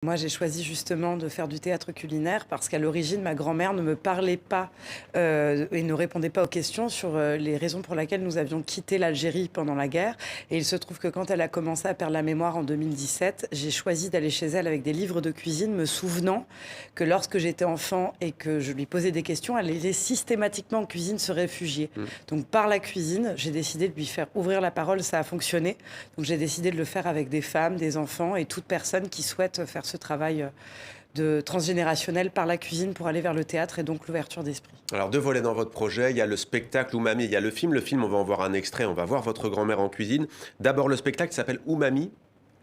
Moi, j'ai choisi justement de faire du théâtre culinaire parce qu'à l'origine, ma grand-mère ne me parlait pas et ne répondait pas aux questions sur les raisons pour lesquelles nous avions quitté l'Algérie pendant la guerre. Et il se trouve que quand elle a commencé à perdre la mémoire en 2017, j'ai choisi d'aller chez elle avec des livres de cuisine, me souvenant que lorsque j'étais enfant et que je lui posais des questions, elle allait systématiquement en cuisine se réfugier. Donc par la cuisine, j'ai décidé de lui faire ouvrir la parole, ça a fonctionné. Donc j'ai décidé de le faire avec des femmes, des enfants et toute personne qui souhaite faire ce travail de transgénérationnel par la cuisine pour aller vers le théâtre et donc l'ouverture d'esprit. Alors, deux volets dans votre projet. Il y a le spectacle Umami, il y a le film. Le film, on va en voir un extrait. On va voir votre grand-mère en cuisine. D'abord, le spectacle qui s'appelle Umami.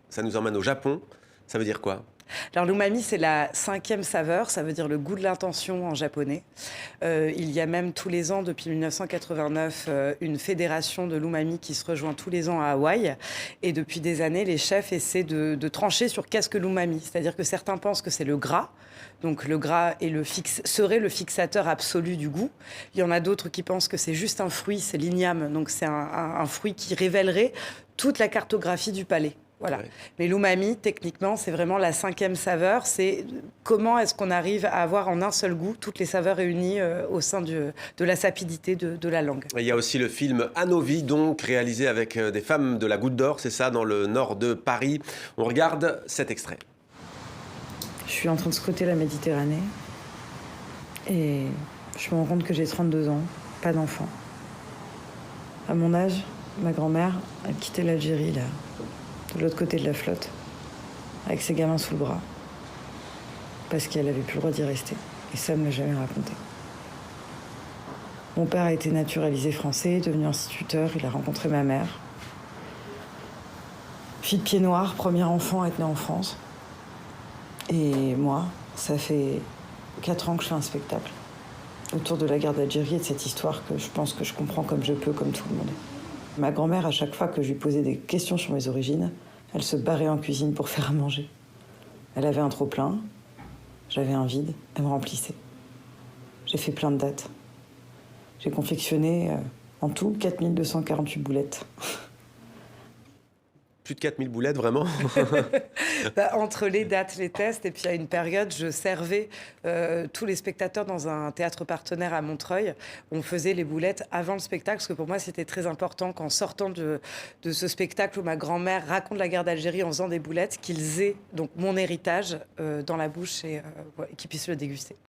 Ça nous emmène au Japon. Ça veut dire quoi? Alors l'umami, c'est la 5e saveur, ça veut dire le goût de l'intention en japonais. Il y a même tous les ans, depuis 1989, une fédération de l'umami qui se rejoint tous les ans à Hawaï. Et depuis des années, les chefs essaient de trancher sur qu'est-ce que l'umami. C'est-à-dire que certains pensent que c'est le gras. Donc le gras serait le fixateur absolu du goût. Il y en a d'autres qui pensent que c'est juste un fruit, c'est l'igname. Donc c'est un fruit qui révélerait toute la cartographie du palais. Voilà. Ouais. Mais l'umami, techniquement, c'est vraiment la 5e saveur. C'est comment est-ce qu'on arrive à avoir en un seul goût toutes les saveurs réunies au sein de la sapidité de la langue. Il y a aussi le film Anovi, donc réalisé avec des femmes de la Goutte d'Or, c'est ça, dans le nord de Paris. On regarde cet extrait. Je suis en train de scruter la Méditerranée et je me rends compte que j'ai 32 ans, pas d'enfant. À mon âge, ma grand-mère, elle quittait l'Algérie, là, de l'autre côté de la flotte, avec ses gamins sous le bras, parce qu'elle n'avait plus le droit d'y rester. Et ça, elle ne me l'a jamais raconté. Mon père a été naturalisé français, devenu instituteur, il a rencontré ma mère. Fille de pied noir, premier enfant à être né en France. Et moi, ça fait 4 ans que je fais un spectacle autour de la guerre d'Algérie et de cette histoire que je pense que je comprends comme je peux, comme tout le monde. Ma grand-mère, à chaque fois que je lui posais des questions sur mes origines, elle se barrait en cuisine pour faire à manger. Elle avait un trop-plein, j'avais un vide, elle me remplissait. J'ai fait plein de dates. J'ai confectionné en tout 4248 boulettes. Plus de 4000 boulettes, vraiment? Entre les dates, les tests, et puis à une période, je servais tous les spectateurs dans un théâtre partenaire à Montreuil. On faisait les boulettes avant le spectacle, parce que pour moi, c'était très important qu'en sortant de ce spectacle où ma grand-mère raconte la guerre d'Algérie en faisant des boulettes, qu'ils aient donc mon héritage dans la bouche et qu'ils puissent le déguster.